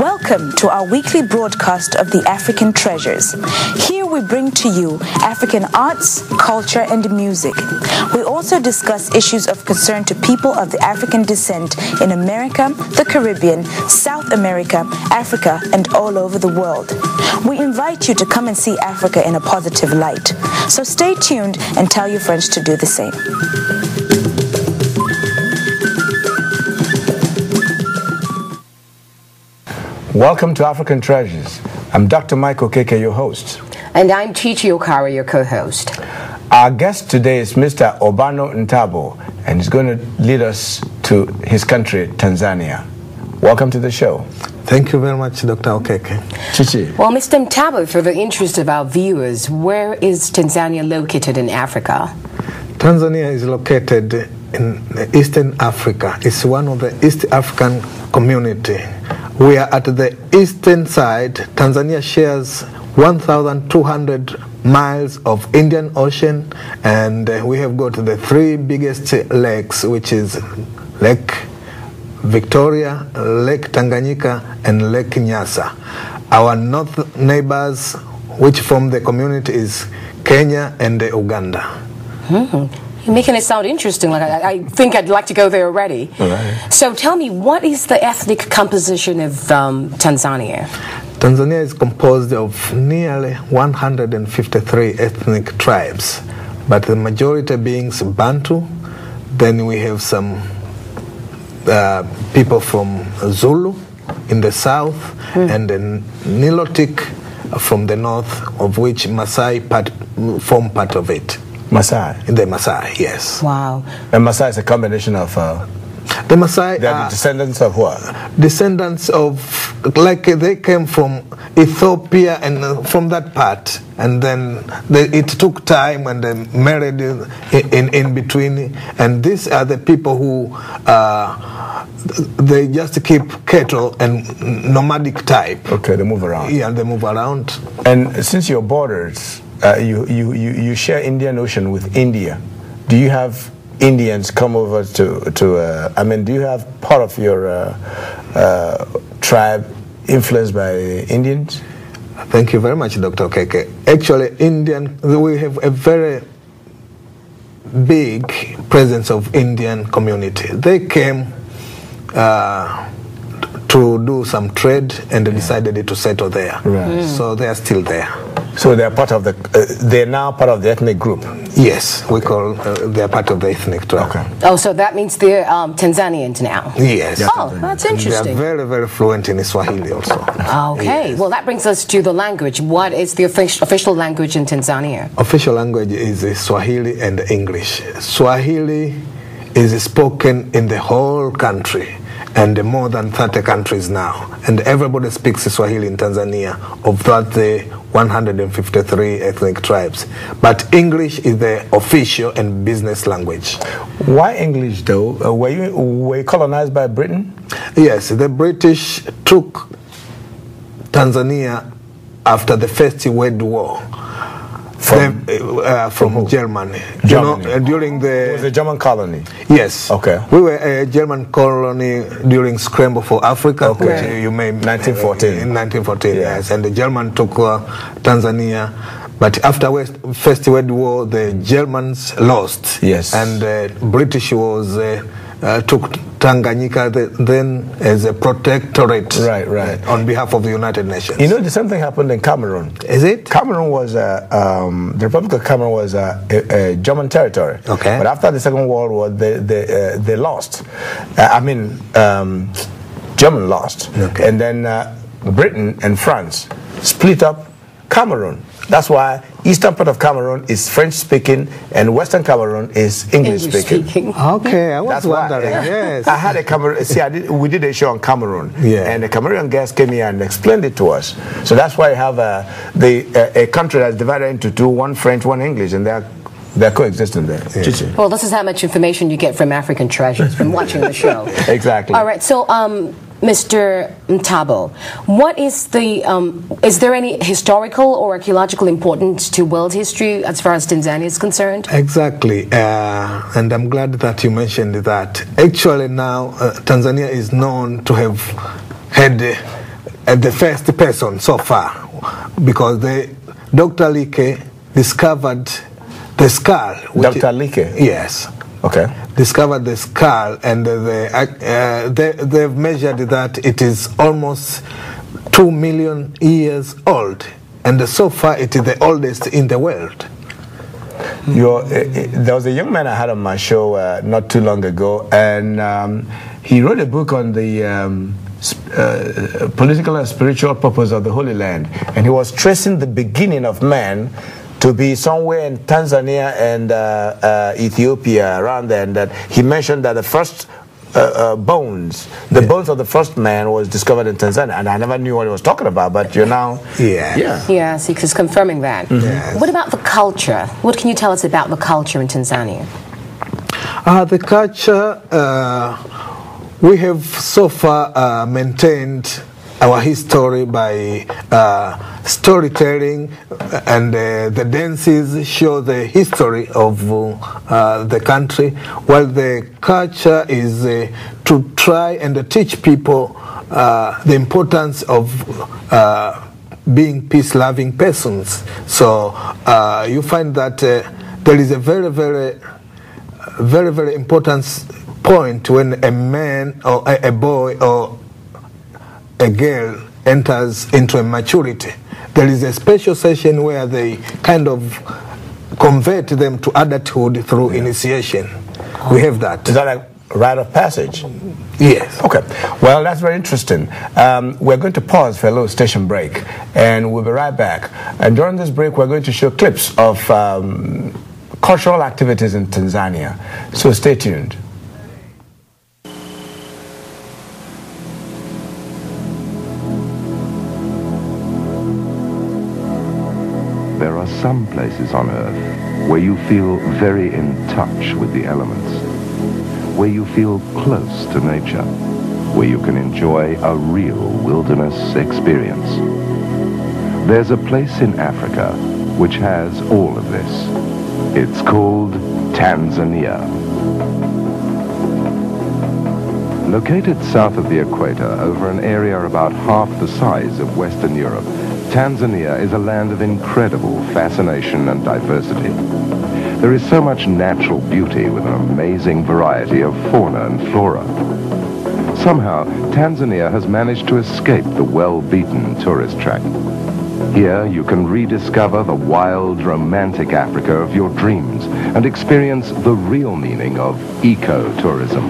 Welcome to our weekly broadcast of the African Treasures. Here we bring to you African arts, culture, and music. We also discuss issues of concern to people of the African descent in America, the Caribbean, South America, Africa, and all over the world. We invite you to come and see Africa in a positive light. So stay tuned and tell your friends to do the same. Welcome to African Treasures. I'm Dr. Mike Okeke, your host. And I'm Chichi Okara, your co-host. Our guest today is Mr. Obano Ntabo, and he's going to lead us to his country, Tanzania. Welcome to the show. Thank you very much, Dr. Okeke. Chichi. Well, Mr. Ntabo, for the interest of our viewers, where is Tanzania located in Africa? Tanzania is located in Eastern Africa. It's one of the East African community. We are at the eastern side. Tanzania shares 1,200 miles of Indian Ocean, and we have got the three biggest lakes, which is Lake Victoria, Lake Tanganyika, and Lake Nyasa. Our north neighbors, which form the community, is Kenya and Uganda. You're making it sound interesting. Like I think I'd like to go there already. Right. So tell me, what is the ethnic composition of Tanzania? Tanzania is composed of nearly 153 ethnic tribes, but the majority being Bantu. Then we have some people from Zulu in the south, and then Nilotic from the north, of which Maasai form part of it. Maasai? The Maasai, yes. Wow. And Maasai is a combination of... the Maasai they're the descendants of what? Descendants of, like they came from Ethiopia and from that part. And then it took time and they married in between. And these are the people who, they just keep cattle and nomadic type. Okay, they move around. Yeah, they move around. And since your borders, you share Indian Ocean with India, do you have Indians come over to I mean, do you have part of your tribe influenced by Indians? Thank you very much, Dr. Okeke. Actually, we have a very big presence of Indian community. They came to do some trade and they decided to settle there. Right. So they are still there. So they are part of the. They are now part of the ethnic group. Yes, we call they are part of the ethnic tribe. Okay. Oh, so that means they're Tanzanians now. Yes. Oh, that's interesting. They are very, very fluent in Swahili also. Okay. Yes. Well, that brings us to the language. What is the official language in Tanzania? Official language is Swahili and English. Swahili is spoken in the whole country, and more than 30 countries now. And everybody speaks Swahili in Tanzania, of that the 153 ethnic tribes. But English is the official and business language. Why English, though? Were you colonized by Britain? Yes, the British took Tanzania after the First World War. From Germany. Germany. You know, during the... It was a German colony? Yes. Okay. We were a German colony during Scramble for Africa, okay. which you may... 1914. In 1914, yes. And the German took Tanzania. But after First World War, the Germans lost. Yes. And British was... took Tanganyika then as a protectorate, right, on behalf of the United Nations. You know, the same thing happened in Cameroon. Is it? Cameroon was the Republic of Cameroon was a German territory. Okay. But after the Second World War, they lost. German lost, okay. And then Britain and France split up Cameroon. That's why eastern part of Cameroon is French-speaking and western Cameroon is English-speaking. Okay, I was wondering. Yes, I had a Cameroon. See, we did a show on Cameroon, and the Cameroonian guest came here and explained it to us. So that's why you have a country that's divided into two: one French, one English, and they're coexisting there. Yeah. Well, this is how much information you get from African Treasures from watching the show. Exactly. All right, so Mr. Ntabo, what is is there any historical or archaeological importance to world history as far as Tanzania is concerned? Exactly, and I'm glad that you mentioned that. Actually now, Tanzania is known to have had the first person so far, because Dr. Like discovered the skull. Dr. Like? Yes. Okay. Discovered the skull, and they've measured that it is almost 2 million years old, and so far it is the oldest in the world. There was a young man I had on my show not too long ago, and he wrote a book on the political and spiritual purpose of the Holy Land, and he was tracing the beginning of man to be somewhere in Tanzania and Ethiopia, around there, and that he mentioned that the first bones of the first man was discovered in Tanzania, and I never knew what he was talking about, but you're now... Yes, he's confirming that. Mm-hmm. Yes. What about the culture? What can you tell us about the culture in Tanzania? The culture, we have so far maintained our history by storytelling, and the dances show the history of the country, while the culture is to try and teach people the importance of being peace-loving persons. So you find that there is a very important point when a man or a boy or a girl enters into a maturity. There is a special session where they kind of convert them to adulthood through initiation. We have that. Is that a rite of passage? Yes. Okay. Well, that's very interesting. We're going to pause for a little station break, and we'll be right back. And during this break, we're going to show clips of cultural activities in Tanzania. So stay tuned. There are some places on Earth where you feel very in touch with the elements, where you feel close to nature, where you can enjoy a real wilderness experience. There's a place in Africa which has all of this. It's called Tanzania. Located south of the equator, over an area about half the size of Western Europe, Tanzania is a land of incredible fascination and diversity. There is so much natural beauty with an amazing variety of fauna and flora. Somehow, Tanzania has managed to escape the well-beaten tourist track. Here, you can rediscover the wild, romantic Africa of your dreams and experience the real meaning of eco-tourism.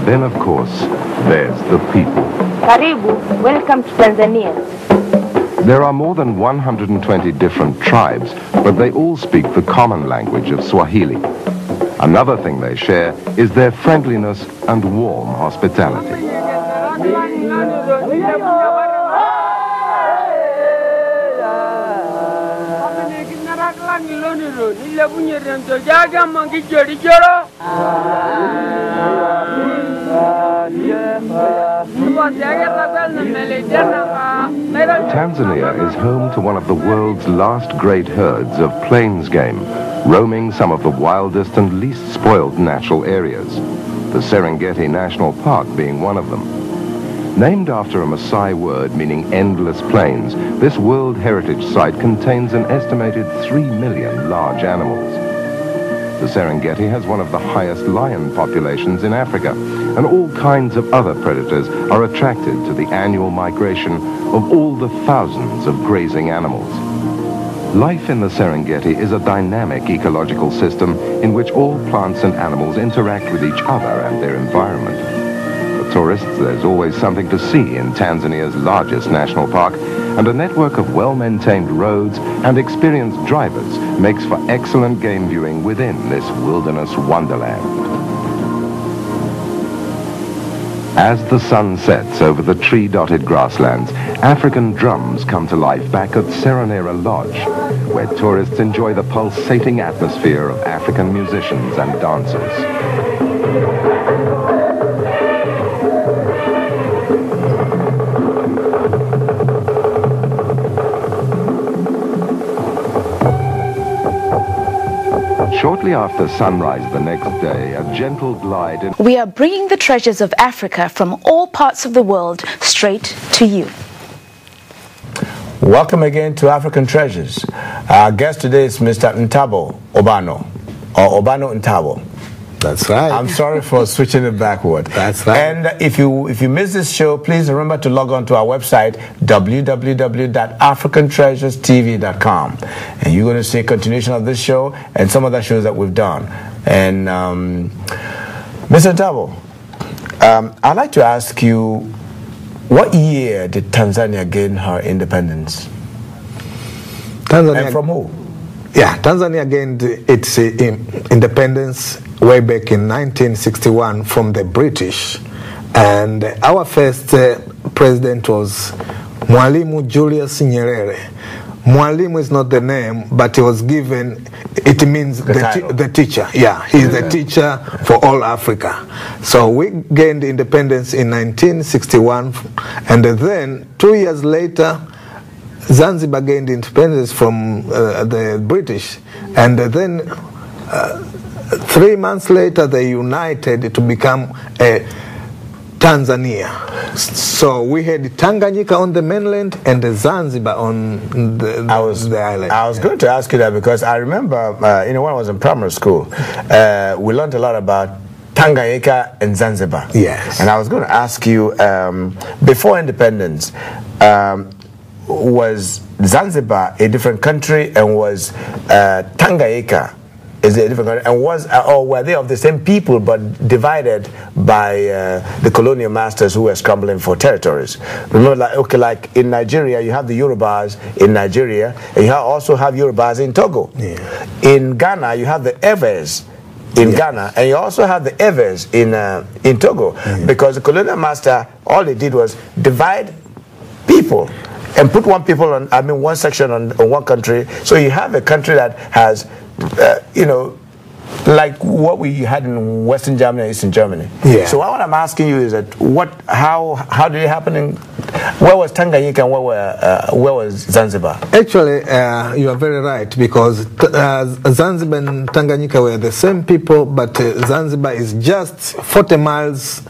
Then, of course, there's the people. Karibu, welcome to Tanzania. There are more than 120 different tribes, but they all speak the common language of Swahili. Another thing they share is their friendliness and warm hospitality. Tanzania is home to one of the world's last great herds of plains game, roaming some of the wildest and least spoiled natural areas, the Serengeti National Park being one of them. Named after a Maasai word meaning endless plains, this World Heritage Site contains an estimated 3 million large animals. The Serengeti has one of the highest lion populations in Africa, and all kinds of other predators are attracted to the annual migration of all the thousands of grazing animals. Life in the Serengeti is a dynamic ecological system in which all plants and animals interact with each other and their environment. For tourists, there's always something to see in Tanzania's largest national park, and a network of well-maintained roads and experienced drivers makes for excellent game viewing within this wilderness wonderland. As the sun sets over the tree-dotted grasslands, African drums come to life back at Serenera Lodge, where tourists enjoy the pulsating atmosphere of African musicians and dancers. Shortly after sunrise the next day, a gentle glide in... We are bringing the treasures of Africa from all parts of the world straight to you. Welcome again to African Treasures. Our guest today is Mr. Ntabo Obano, or Obano Ntabo. That's right. I'm sorry for switching it backward. That's right. And if you miss this show, please remember to log on to our website, www.africantreasurestv.com. And you're going to see a continuation of this show and some other shows that we've done. And Mr. Ntabo, I'd like to ask you, what year did Tanzania gain her independence? Tanzania, and from who? Yeah, Tanzania gained its independence way back in 1961 from the British. And our first president was Mwalimu Julius Nyerere. Mwalimu is not the name, but he was given, it means the teacher. Yeah, he's the teacher for all Africa. So we gained independence in 1961, and then 2 years later, Zanzibar gained independence from the British, and then 3 months later they united to become Tanzania. So we had Tanganyika on the mainland and the Zanzibar on the island. I was going to ask you that because I remember, when I was in primary school, we learned a lot about Tanganyika and Zanzibar. Yes. And I was going to ask you, before independence, was Zanzibar a different country, and was Tanganyika is a different country, and or were they of the same people but divided by the colonial masters who were scrambling for territories? Remember, like in Nigeria, you have the Yorubas in Nigeria, and you also have Yorubas in Togo. Yeah. In Ghana, you have the Evers in Ghana, and you also have the Evers in Togo, because the colonial master, all they did was divide people and put one section on one country. So you have a country that has, like what we had in Western Germany and Eastern Germany. Yeah. So what I'm asking you is that how did it happen? Where was Tanganyika and where was Zanzibar? Actually, you are very right, because Zanzibar and Tanganyika were the same people, but Zanzibar is just 40 miles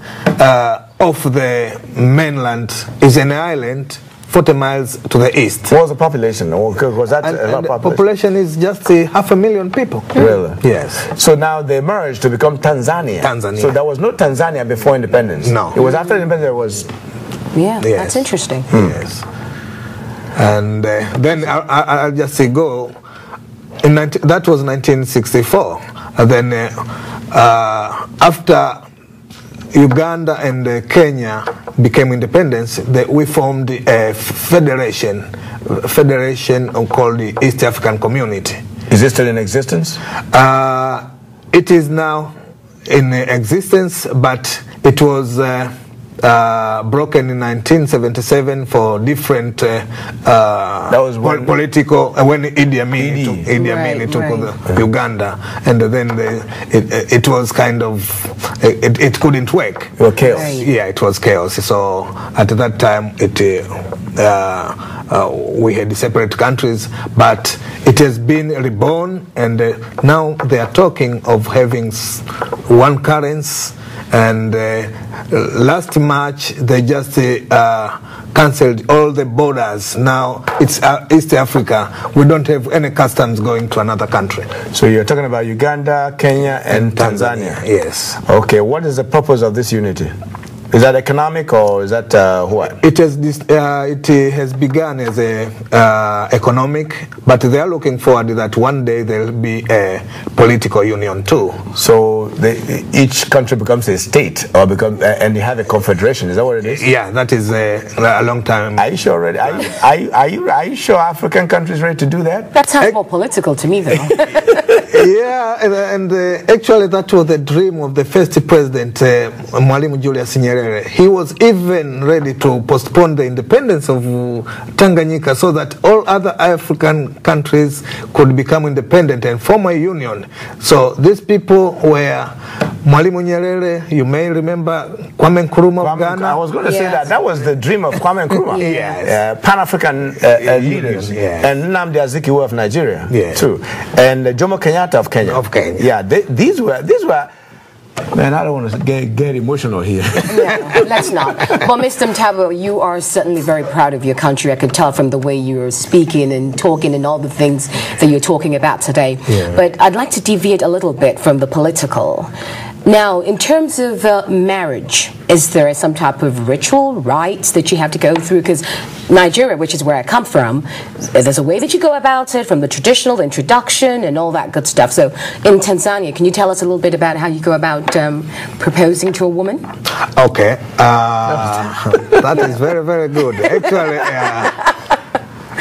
off the mainland. It's an island 40 miles to the east. What was the population? Was that a lot of population is just 500,000 people. Really? Yes. So now they merged to become Tanzania. Tanzania. So there was no Tanzania before independence. No. It was after independence there was... Yeah, yes. That's interesting. Yes. And then I'll just say go. That was 1964. And then after Uganda and Kenya became independent, we formed a federation called the East African Community. Is this still in existence? It is now in existence, but it was broken in 1977 for different that was political when Idi Amin took over Uganda, and then it was kind of it couldn't work. It was chaos. Right. Yeah, it was chaos. So at that time we had separate countries, but it has been reborn, and now they are talking of having one currency. And last March, they just cancelled all the borders. Now it's East Africa. We don't have any customs going to another country. So you're talking about Uganda, Kenya, and Tanzania. Yes. Okay, what is the purpose of this unity? Is that economic, or is that what? It has begun as a economic, but they are looking forward that one day there will be a political union too. So each country becomes a state, or and you have a confederation. Is that what it is? Yeah, that is a long time. Are you sure already? Are you sure African countries ready to do that? That sounds more political to me, though. Yeah, and actually that was the dream of the first president, Mwalimu Julius Nyerere. He was even ready to postpone the independence of Tanganyika so that all other African countries could become independent and form a union. So these people were Mwalimu Nyerere, you may remember Kwame Nkrumah of Ghana. I was going to say that was the dream of Kwame Nkrumah. Yes. Pan-African leaders. Yes. And Nnamdi Azikiwe of Nigeria, Yes. too. And Jomo Kenyatta of Kenya. Yeah, these were. Man, I don't want to get emotional here. No, let's not. Well, Mr. Ntabo, you are certainly very proud of your country. I could tell from the way you're speaking and talking and all the things that you're talking about today. Yeah. But I'd like to deviate a little bit from the political. Now, in terms of marriage, is there some type of ritual, rites that you have to go through? Because Nigeria, which is where I come from, there's a way that you go about it, from the traditional introduction and all that good stuff. So in Tanzania, can you tell us a little bit about how you go about proposing to a woman? Okay. That is very, very good. Actually,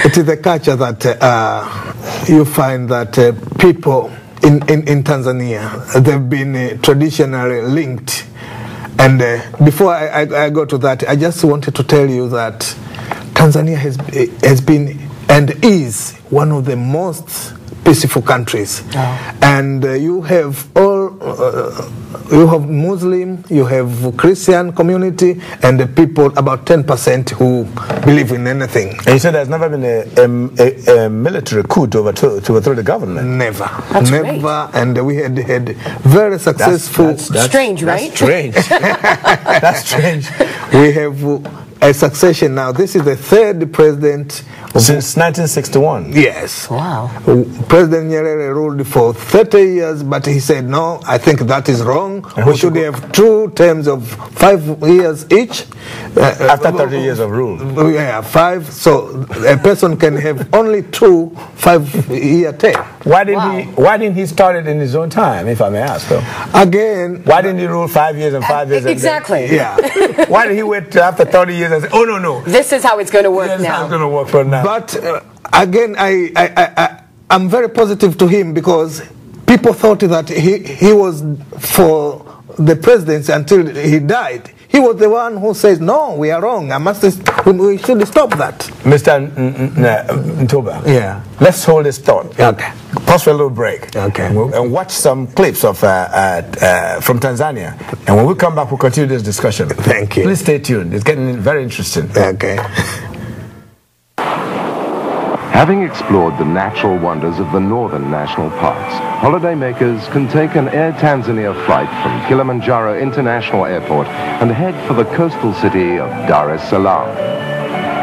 it is the culture that you find that people in Tanzania, they've been traditionally linked. And before I go to that, I just wanted to tell you that Tanzania has been and is one of the most peaceful countries. Oh. And you have you have Muslim, you have Christian community, and the people, about 10% who believe in anything. And you said there's never been a military coup to overthrow the government? Never. That's never. great. And we had very successful... That's strange, right? That's strange. That's strange. We have a succession now. This is the third president Since 1961? Yes. Wow. President Nyerere ruled for 30 years, but he said, no, I think that is wrong. We should have 2 terms of 5 years each. After 30 years of rule? Yeah, 5. So a person can have only 2 5-year terms. Why didn't he start it in his own time, if I may ask, though? Again... Why didn't he rule 5 years and 5 years? Exactly. Yeah. Why did he wait till after 30 years and say, oh, no. This is how it's going to work This is how now. it's going to work for now. But again, I'm very positive to him because people thought that he was for the presidency until he died. He was the one who says, no, we are wrong. We should stop that. Mr. Ntoba, Yeah. let's hold this thought. Okay. Pause for a little break. Okay. And watch some clips of from Tanzania. And when we come back, we'll continue this discussion. Thank you. Please stay tuned. It's getting very interesting. Okay. Having explored the natural wonders of the northern national parks, holidaymakers can take an Air Tanzania flight from Kilimanjaro International Airport and head for the coastal city of Dar es Salaam.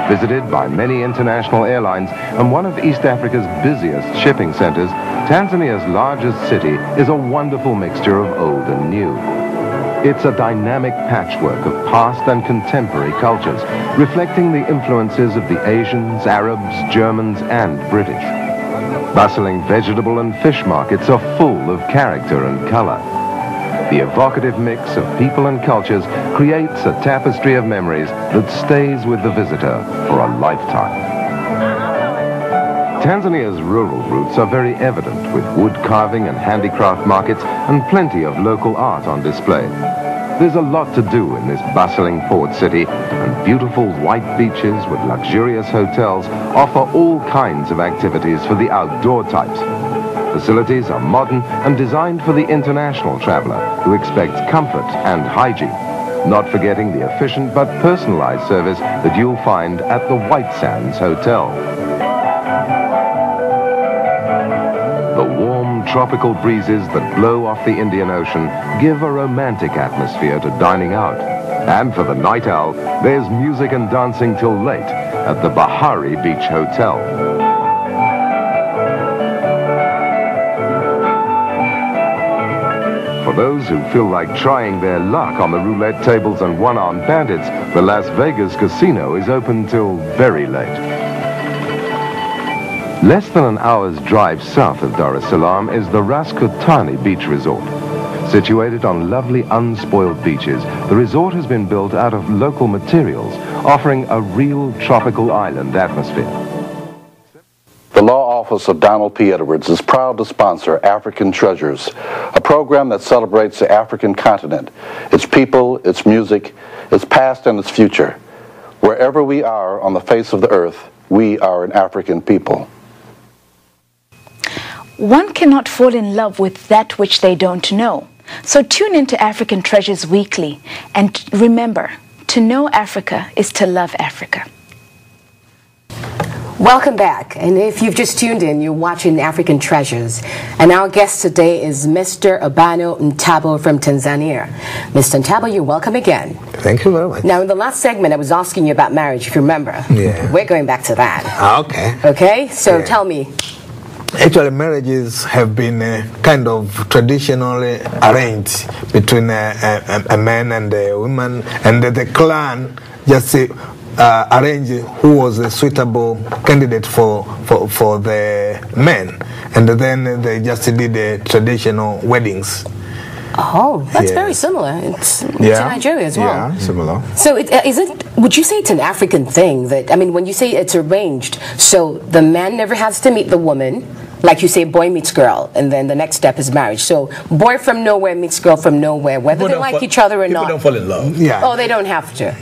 Visited by many international airlines and one of East Africa's busiest shipping centers, Tanzania's largest city is a wonderful mixture of old and new. It's a dynamic patchwork of past and contemporary cultures, reflecting the influences of the Asians, Arabs, Germans, and British. Bustling vegetable and fish markets are full of character and color. The evocative mix of people and cultures creates a tapestry of memories that stays with the visitor for a lifetime. Tanzania's rural roots are very evident, with wood carving and handicraft markets and plenty of local art on display. There's a lot to do in this bustling port city, and beautiful white beaches with luxurious hotels offer all kinds of activities for the outdoor types. Facilities are modern and designed for the international traveler who expects comfort and hygiene, not forgetting the efficient but personalized service that you'll find at the White Sands Hotel. The warm tropical breezes that blow off the Indian Ocean give a romantic atmosphere to dining out. And for the night owl, there's music and dancing till late at the Bahari Beach Hotel. For those who feel like trying their luck on the roulette tables and one-armed bandits, the Las Vegas Casino is open till very late. Less than an hour's drive south of Dar es Salaam is the Ras Kutani Beach Resort. Situated on lovely unspoiled beaches, the resort has been built out of local materials, offering a real tropical island atmosphere. The Law Office of Donald P. Edwards is proud to sponsor African Treasures, a program that celebrates the African continent, its people, its music, its past and its future. Wherever we are on the face of the earth, we are an African people. One cannot fall in love with that which they don't know. So tune into African Treasures Weekly, and remember, to know Africa is to love Africa. Welcome back, and if you've just tuned in, you're watching African Treasures, and our guest today is Mr. Abano Ntabo from Tanzania. Mr. Ntabo, you're welcome again. Thank you very much. Now, in the last segment, I was asking you about marriage, if you remember. Yeah. We're going back to that. Okay. Okay, so Yeah. tell me. Actually, marriages have been kind of traditionally arranged between a man and a woman, and the clan just arrange who was a suitable candidate for the men, and then they just did the traditional weddings. Oh, that's Yeah. very similar. It's to Yeah. Nigeria as well. Yeah, similar. So would you say it's an African thing that, I mean, when you say it's arranged, so the man never has to meet the woman, like you say boy meets girl, and then the next step is marriage. So boy from nowhere meets girl from nowhere, whether they like each other or People not. don't fall in love. Yeah. Oh, they don't have to.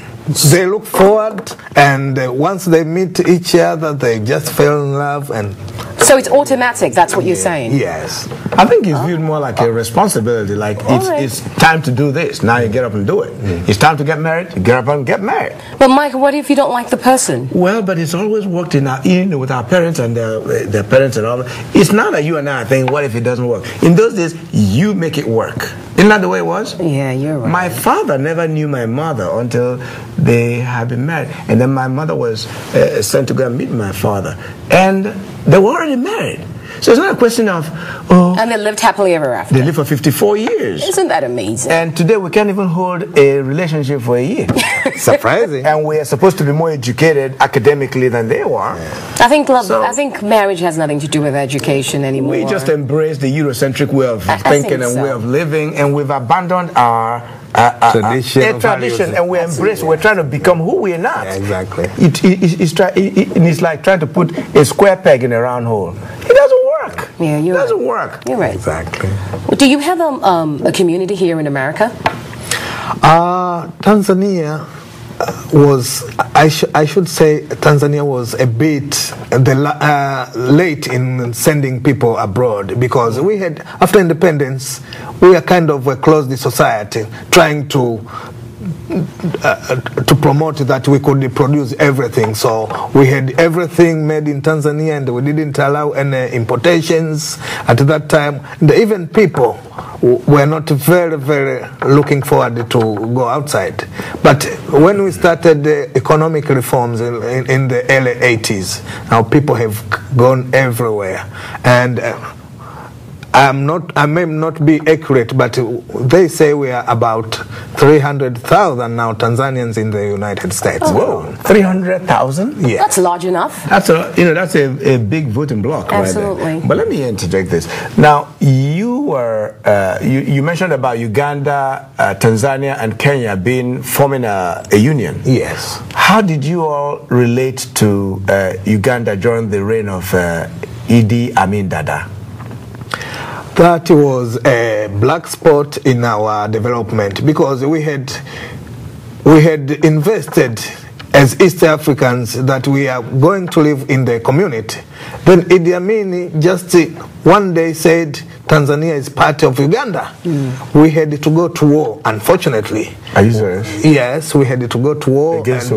They look forward, and once they meet each other, they just fell in love, and So it's automatic, that's what you're saying? yes. I think it's viewed more like a responsibility, like Alright. it's time to do this. Now you get up and do it. It's time to get married, you get up and get married. But Michael, what if you don't like the person? Well, but it's always worked in with our parents and their parents and all that. It's not that you and I think, what if it doesn't work? In those days, you make it work. Isn't that the way it was? Yeah, you're right. My father never knew my mother until they had been married. And then my mother was sent to go and meet my father. And they were already married. So it's not a question of, And they lived happily ever after. they lived for 54 years. Isn't that amazing? And today we can't even hold a relationship for a year. Surprising. And we are supposed to be more educated academically than they were. I think marriage has nothing to do with education anymore. We just embrace the Eurocentric way of I thinking think and so. way of living, and we've abandoned our Tradition, tradition, and we embrace. We're trying to become who we're not. Yeah, exactly. It's like trying to put a square peg in a round hole. It doesn't work. Yeah, it doesn't work. You're right. Exactly. Do you have a community here in America? Tanzania was, I should say, Tanzania was a bit late in sending people abroad, because we had, after independence, we are kind of a closed society, trying to promote that we could produce everything. So we had everything made in Tanzania, and we didn't allow any importations at that time. And even people were not very looking forward to go outside. But when we started the economic reforms in the early 80s, now people have gone everywhere. And I may not be accurate, but they say we are about 300,000 now Tanzanians in the United States. Whoa, 300,000? Yeah. That's large enough. That's a big voting bloc. Absolutely. Right there. But let me interject this. Now, you were you mentioned about Uganda, Tanzania, and Kenya forming a union. Yes. How did you all relate to Uganda during the reign of Idi Amin Dada? That was a black spot in our development, because we had invested as East Africans that we are going to live in the community. Then Idi Amin just one day said Tanzania is part of Uganda. We had to go to war, unfortunately. Are you serious? Yes, we had to go to war Against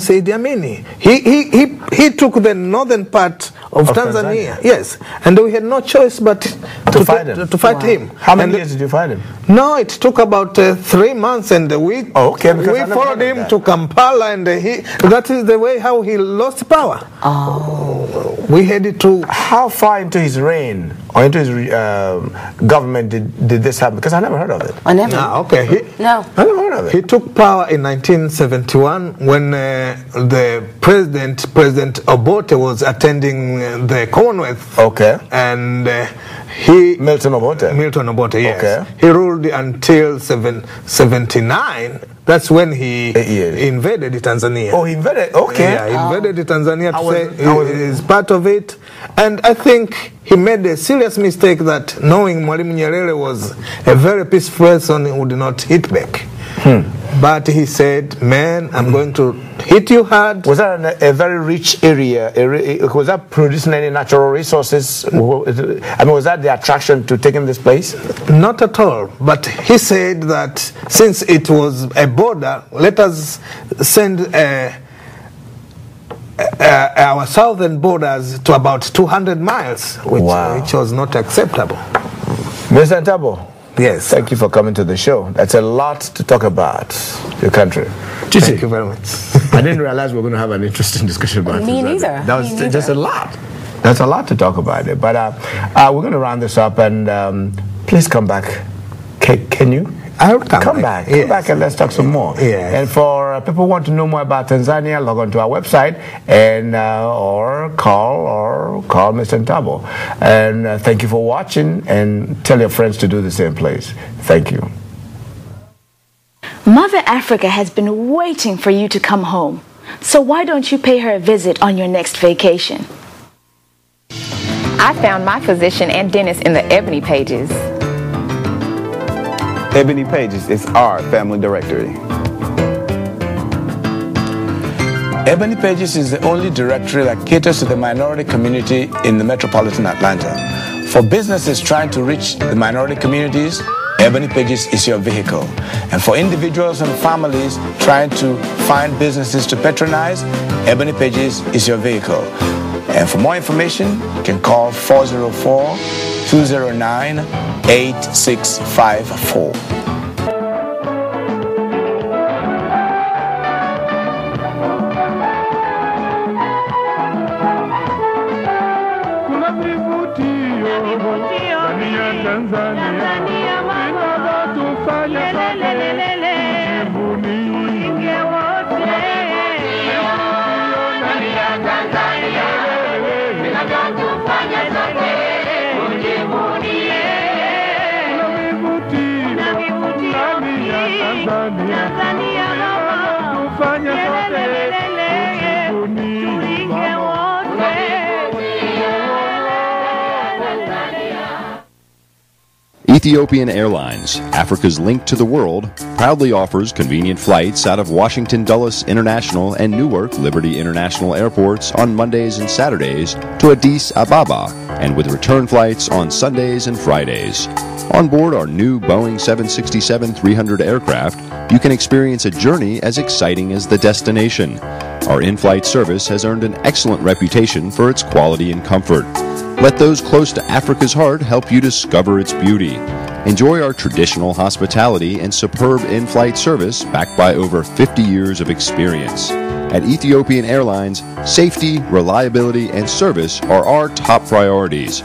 Idi Amin. He took the northern part of Tanzania. Yes, and we had no choice but to fight him. How many years did you fight him? No, it took about 3 months, and we followed him to Kampala, and that is the way how he lost power. Oh. We had to. How far into his reign or into his government did this happen? Because I never heard of it. I never. Okay. No. I never heard of it. He took power in 1971 when the President Obote was attending the Commonwealth. Okay. And Milton Obote, yes. Okay. He ruled until 79. That's when he invaded Tanzania. Oh, he invaded? Okay. Yeah, he invaded Tanzania to say he is part of it. And I think he made a serious mistake that knowing Mwalimu Nyerere was a very peaceful person, he would not hit back. But he said, man, I'm going to hit you hard. Was that a very rich area? Was that producing any natural resources? I mean, was that the attraction to taking this place? Not at all. But he said that since it was a border, let us send our southern borders to about 200 miles, which was not acceptable. Mr. Ntabo. Yes. Thank you for coming to the show. That's a lot to talk about, your country. Thank you very much. I didn't realize we were going to have an interesting discussion about Me this. neither. That was just a lot. That's a lot to talk about it. But we're going to round this up, and please come back. Can you? I'll come back. Yes. Come back and let's talk some more. Yes. And for people who want to know more about Tanzania, log on to our website and or call Mr. Ntabo. And thank you for watching, and tell your friends to do the same, please. Thank you. Mother Africa has been waiting for you to come home. So why don't you pay her a visit on your next vacation? I found my physician and dentist in the Ebony pages. Ebony Pages is our family directory. Ebony Pages is the only directory that caters to the minority community in the metropolitan Atlanta. For businesses trying to reach the minority communities, Ebony Pages is your vehicle. And for individuals and families trying to find businesses to patronize, Ebony Pages is your vehicle. And for more information, you can call 404-209-8654. Ethiopian Airlines, Africa's link to the world, proudly offers convenient flights out of Washington Dulles International and Newark Liberty International airports on Mondays and Saturdays to Addis Ababa, and with return flights on Sundays and Fridays. On board our new Boeing 767-300 aircraft, you can experience a journey as exciting as the destination. Our in-flight service has earned an excellent reputation for its quality and comfort. Let those close to Africa's heart help you discover its beauty. Enjoy our traditional hospitality and superb in-flight service backed by over 50 years of experience. At Ethiopian Airlines, safety, reliability, and service are our top priorities.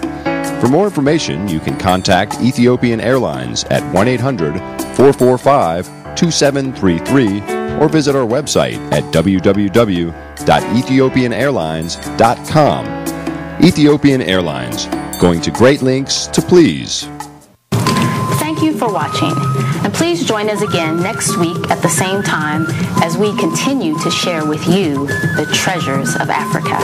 For more information, you can contact Ethiopian Airlines at 1-800-445-2733 or visit our website at www.ethiopianairlines.com. Ethiopian Airlines, going to great lengths to please. Thank you for watching, and please join us again next week at the same time as we continue to share with you the treasures of Africa.